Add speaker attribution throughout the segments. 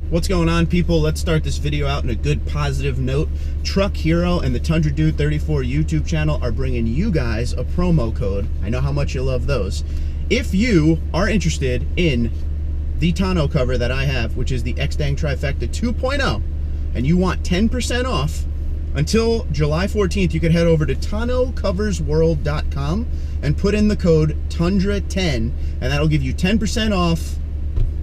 Speaker 1: What's going on, people? Let's start this video out in a good positive note. Truck Hero and the Tundra Dude 34 YouTube channel are bringing you guys a promo code. I know how much you love those. If you are interested in the tonneau cover that I have, which is the X-Dang Trifecta 2.0, and you want 10% off, until July 14th, you can head over to tonneaucoversworld.com and put in the code Tundra10, and that'll give you 10% off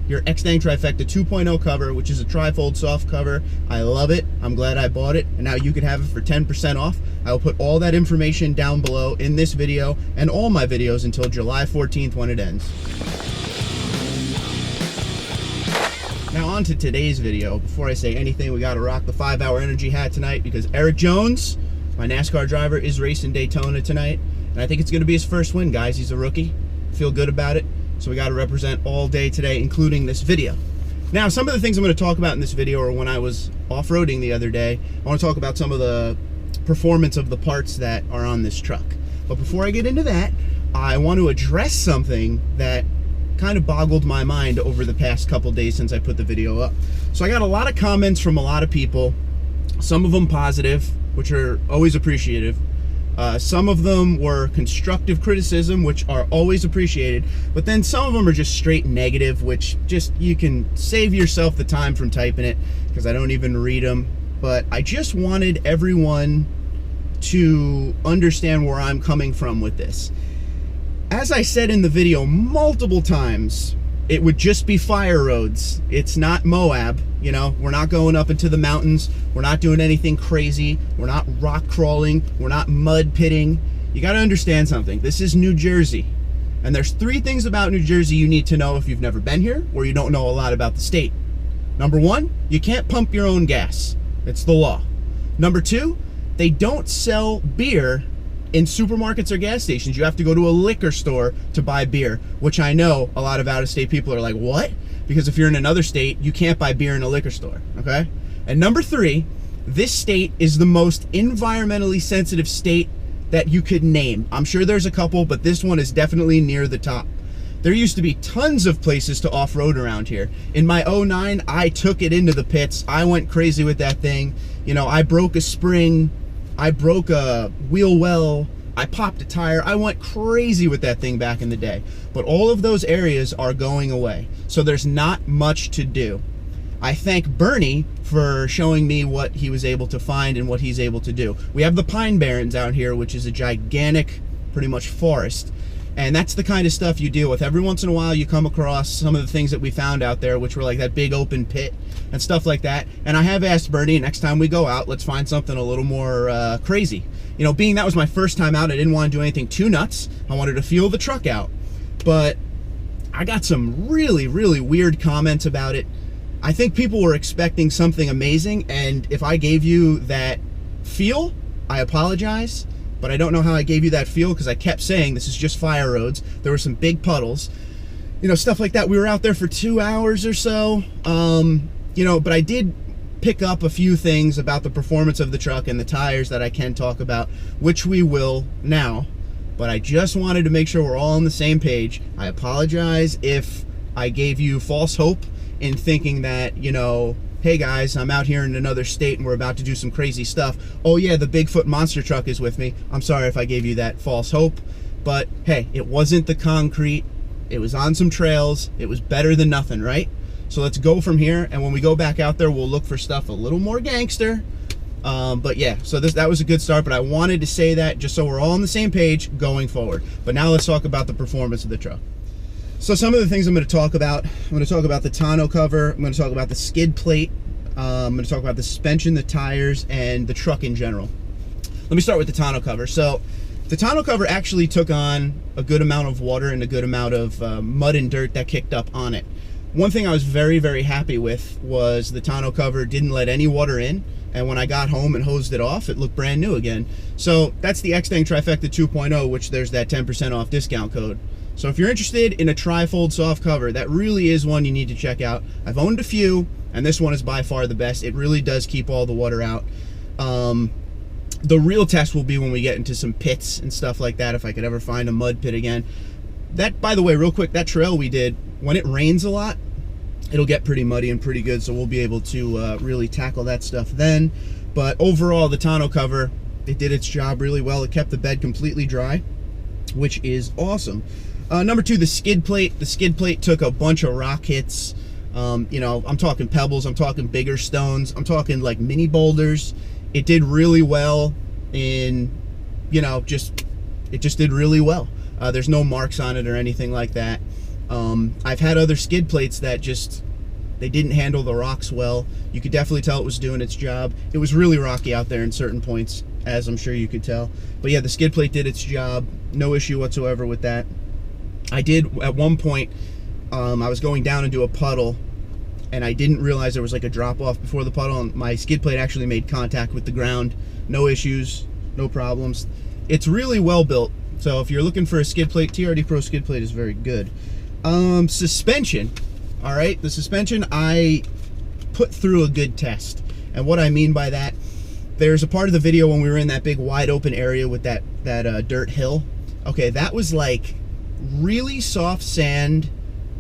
Speaker 1: your X-Dang Trifecta 2.0 cover, which is a trifold soft cover. I love it. I'm glad I bought it, and now you can have it for 10% off. I will put all that information down below in this video and all my videos until July 14th when it ends. Now on to today's video. Before I say anything, we gotta rock the 5-hour energy hat tonight because Eric Jones, my NASCAR driver, is racing Daytona tonight, and I think it's gonna be his first win, guys. He's a rookie. Feel good about it. So we got to represent all day today, including this video. Now, some of the things I'm going to talk about in this video are when I was off-roading the other day. I want to talk about some of the performance of the parts that are on this truck. But before I get into that, I want to address something that kind of boggled my mind over the past couple days since I put the video up. So I got a lot of comments from a lot of people, some of them positive, which are always appreciative. Some of them were constructive criticism, which are always appreciated, but then some of them are just straight negative, which just, you can save yourself the time from typing it because I don't even read them. But I just wanted everyone to understand where I'm coming from with this. As I said in the video multiple times, it would just be fire roads. It's not Moab, you know, we're not going up into the mountains. We're not doing anything crazy. We're not rock crawling. We're not mud pitting. You got to understand something. This is New Jersey. And there's 3 things about New Jersey you need to know if you've never been here or you don't know a lot about the state. Number 1, you can't pump your own gas. It's the law. Number 2, they don't sell beer in supermarkets or gas stations. You have to go to a liquor store to buy beer, which I know a lot of out-of-state people are like, what? Because if you're in another state, you can't buy beer in a liquor store, okay? And number 3, this state is the most environmentally sensitive state that you could name. I'm sure there's a couple, but this one is definitely near the top. There used to be tons of places to off-road around here. In my 09, I took it into the pits. I went crazy with that thing. You know, I broke a spring, I broke a wheel well, I popped a tire. I went crazy with that thing back in the day. But all of those areas are going away. So there's not much to do. I thank Bernie for showing me what he was able to find and what he's able to do. We have the Pine Barrens out here, which is a gigantic, pretty much forest. And that's the kind of stuff you deal with. Every once in a while you come across some of the things that we found out there, which were like that big open pit and stuff like that. And I have asked Bernie, next time we go out, let's find something a little more crazy. You know, being that was my first time out, I didn't want to do anything too nuts. I wanted to feel the truck out. But I got some really, really weird comments about it. I think people were expecting something amazing, and if I gave you that feel, I apologize. But I don't know how I gave you that feel because I kept saying this is just fire roads. There were some big puddles, you know, stuff like that. We were out there for 2 hours or so, you know, but I did pick up a few things about the performance of the truck and the tires that I can talk about, which we will now. But I just wanted to make sure we're all on the same page. I apologize if I gave you false hope in thinking that, you know, hey guys, I'm out here in another state and we're about to do some crazy stuff. Oh yeah, the Bigfoot monster truck is with me. I'm sorry if I gave you that false hope, but hey, it wasn't the concrete. It was on some trails. It was better than nothing, right? So let's go from here, and when we go back out there, we'll look for stuff a little more gangster. But yeah, so that was a good start, but I wanted to say that just so we're all on the same page going forward. But now let's talk about the performance of the truck. So some of the things I'm going to talk about, I'm going to talk about the tonneau cover, I'm going to talk about the skid plate, I'm going to talk about the suspension, the tires, and the truck in general. Let me start with the tonneau cover. So the tonneau cover actually took on a good amount of water and a good amount of mud and dirt that kicked up on it. One thing I was very, very happy with was the tonneau cover didn't let any water in, and when I got home and hosed it off, it looked brand new again. So that's the X-Dang Trifecta 2.0, which there's that 10% off discount code. So if you're interested in a trifold soft cover, that really is one you need to check out. I've owned a few, and this one is by far the best. It really does keep all the water out. The real test will be when we get into some pits and stuff like that, if I could ever find a mud pit again. That, by the way, real quick, that trail we did, when it rains a lot, it'll get pretty muddy and pretty good, so we'll be able to really tackle that stuff then. But overall, the tonneau cover, it did its job really well. It kept the bed completely dry, which is awesome. Number 2, the skid plate. The skid plate took a bunch of rock hits. You know, I'm talking pebbles, I'm talking bigger stones, I'm talking like mini boulders. It did really well in, you know, it just did really well. There's no marks on it or anything like that. I've had other skid plates that they didn't handle the rocks well. You could definitely tell it was doing its job. It was really rocky out there in certain points, as I'm sure you could tell. But yeah, the skid plate did its job. No issue whatsoever with that. I did, at one point, I was going down into a puddle, and I didn't realize there was like a drop off before the puddle, and my skid plate actually made contact with the ground. No issues, no problems. It's really well built. So if you're looking for a skid plate, TRD Pro skid plate is very good. Suspension. All right, the suspension I put through a good test. And what I mean by that, there's a part of the video when we were in that big wide open area with that dirt hill. Okay, that was like really soft sand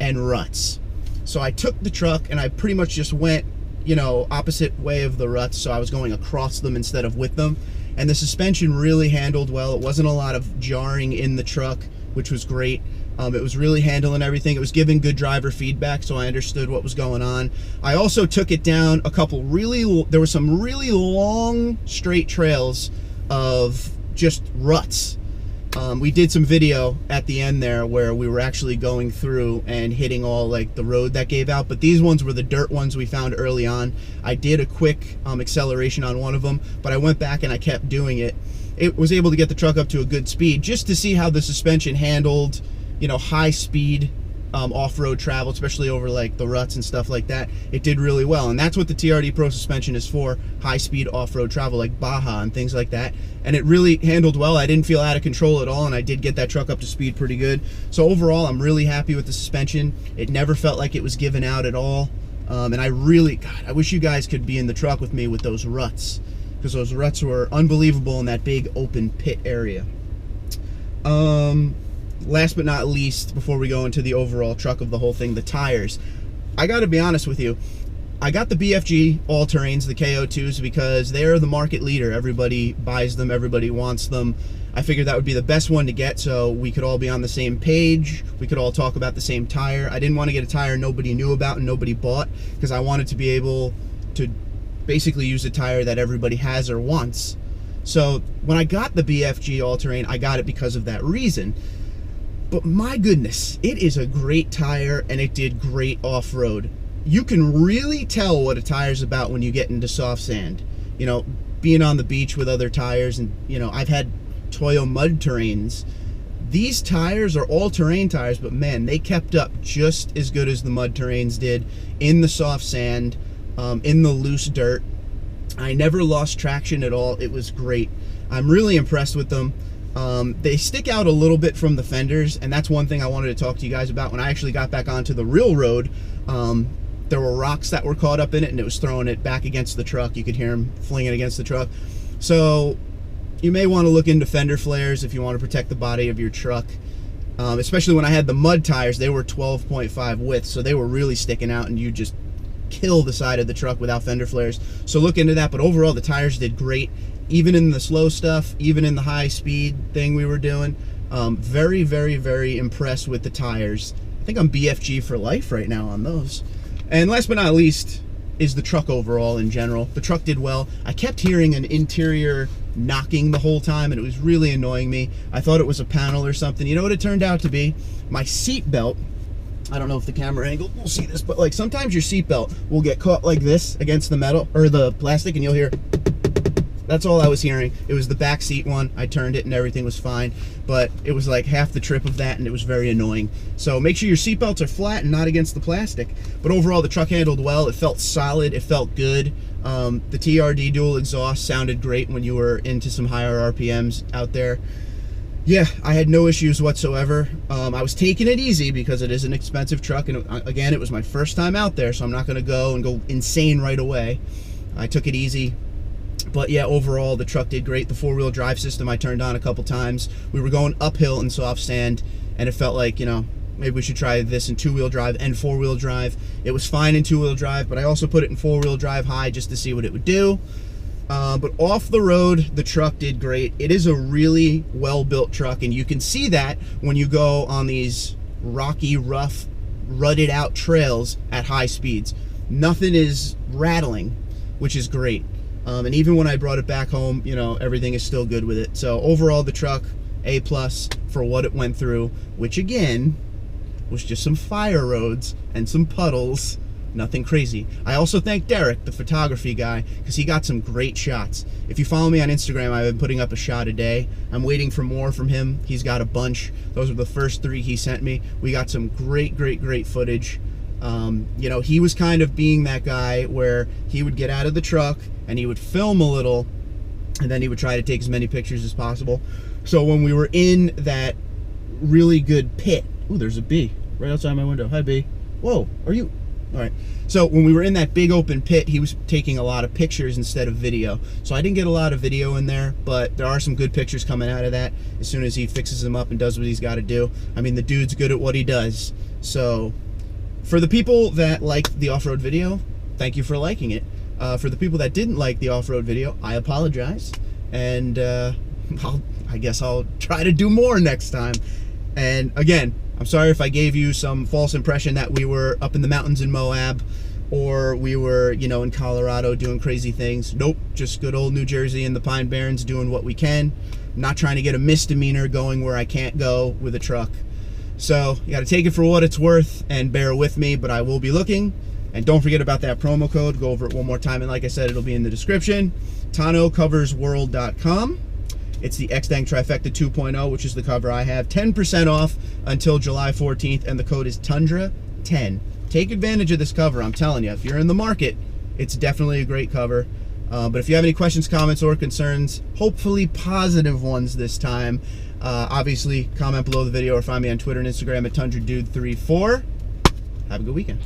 Speaker 1: and ruts. So I took the truck and I pretty much just went, you know, opposite way of the ruts. So I was going across them instead of with them. And the suspension really handled well. It wasn't a lot of jarring in the truck, which was great. It was really handling everything. It was giving good driver feedback, so I understood what was going on. I also took it down a couple there were some really long straight trails of just ruts. We did some video at the end there where we were actually going through and hitting all like the road that gave out, but these ones were the dirt ones we found early on. I did a quick acceleration on one of them, but I went back and I kept doing it. It was able to get the truck up to a good speed just to see how the suspension handled, you know, high speed off-road travel, especially over like the ruts and stuff like that. It did really well, and that's what the TRD Pro suspension is for, high-speed off-road travel like Baja and things like that. And it really handled well. I didn't feel out of control at all, and I did get that truck up to speed pretty good. So overall, I'm really happy with the suspension. It never felt like it was giving out at all. And I really, God, I wish you guys could be in the truck with me with those ruts, because those ruts were unbelievable in that big open pit area. Last but not least, before we go into the overall truck of the whole thing, the tires. I gotta be honest with you, I got the BFG all-terrains, the KO2s, because they're the market leader. Everybody buys them, everybody wants them. I figured that would be the best one to get so we could all be on the same page, we could all talk about the same tire. I didn't want to get a tire nobody knew about and nobody bought, because I wanted to be able to basically use a tire that everybody has or wants. So when I got the BFG all-terrain, I got it because of that reason. But my goodness, it is a great tire, and it did great off-road. You can really tell what a tire's about when you get into soft sand. You know, being on the beach with other tires, and, you know, I've had Toyo mud terrains. These tires are all-terrain tires, but man, they kept up just as good as the mud terrains did in the soft sand, in the loose dirt. I never lost traction at all. It was great. I'm really impressed with them. They stick out a little bit from the fenders, and that's one thing I wanted to talk to you guys about. When I actually got back onto the real road, there were rocks that were caught up in it, and it was throwing it back against the truck. You could hear them flinging it against the truck. So you may want to look into fender flares if you want to protect the body of your truck. Especially when I had the mud tires, they were 12.5 width, so they were really sticking out, and you just kill the side of the truck without fender flares. So look into that. But overall, the tires did great. Even in the slow stuff, even in the high speed thing we were doing. Very, very, very impressed with the tires. I think I'm BFG for life right now on those. And last but not least is the truck overall in general. The truck did well. I kept hearing an interior knocking the whole time, and it was really annoying me. I thought it was a panel or something. You know what it turned out to be? My seat belt. I don't know if the camera angle will see this, but like sometimes your seat belt will get caught like this against the metal or the plastic, and you'll hear. That's all I was hearing. It was the back seat one. I turned it and everything was fine, but it was like half the trip of that, and it was very annoying. So make sure your seat belts are flat and not against the plastic. But overall, the truck handled well. It felt solid. It felt good. The TRD dual exhaust sounded great when you were into some higher RPMs out there. Yeah, I had no issues whatsoever. I was taking it easy because it is an expensive truck, and again, it was my first time out there, so I'm not going to go insane right away. I took it easy. But yeah, overall, the truck did great. The four-wheel drive system I turned on a couple times. We were going uphill in soft sand, and it felt like, you know, maybe we should try this in 2-wheel drive and 4-wheel drive. It was fine in 2-wheel drive, but I also put it in 4-wheel drive high just to see what it would do. But off the road, the truck did great. It is a really well-built truck, and you can see that when you go on these rocky, rough, rutted out trails at high speeds. Nothing is rattling, which is great. And even when I brought it back home, you know, everything is still good with it. So overall, the truck, A+ for what it went through, which again was just some fire roads and some puddles. Nothing crazy. I also thank Derek, the photography guy, because he got some great shots. If you follow me on Instagram, I've been putting up a shot a day. I'm waiting for more from him. He's got a bunch. Those were the first 3 he sent me. We got some great footage. You know, he was kind of being that guy where he would get out of the truck and he would film a little, and then he would try to take as many pictures as possible. So when we were in that really good pit, ooh, there's a bee right outside my window. Hi, bee. Whoa, are you? All right. So when we were in that big open pit, he was taking a lot of pictures instead of video. So I didn't get a lot of video in there, but there are some good pictures coming out of that as soon as he fixes them up and does what he's got to do. I mean, the dude's good at what he does. So for the people that liked the off-road video, thank you for liking it. For the people that didn't like the off-road video, I apologize. And I guess I'll try to do more next time. And again, I'm sorry if I gave you some false impression that we were up in the mountains in Moab, or we were, you know, in Colorado doing crazy things. Nope, just good old New Jersey and the Pine Barrens doing what we can. I'm not trying to get a misdemeanor going where I can't go with a truck. So you got to take it for what it's worth and bear with me, but I will be looking. And don't forget about that promo code. Go over it one more time, and like I said, it'll be in the description. TanoCoversWorld.com. It's the X-Dang Trifecta 2.0, which is the cover I have. 10% off until July 14th, and the code is Tundra10. Take advantage of this cover, I'm telling you. If you're in the market, it's definitely a great cover. But if you have any questions, comments, or concerns, hopefully positive ones this time, obviously comment below the video or find me on Twitter and Instagram at TundraDude34. Have a good weekend.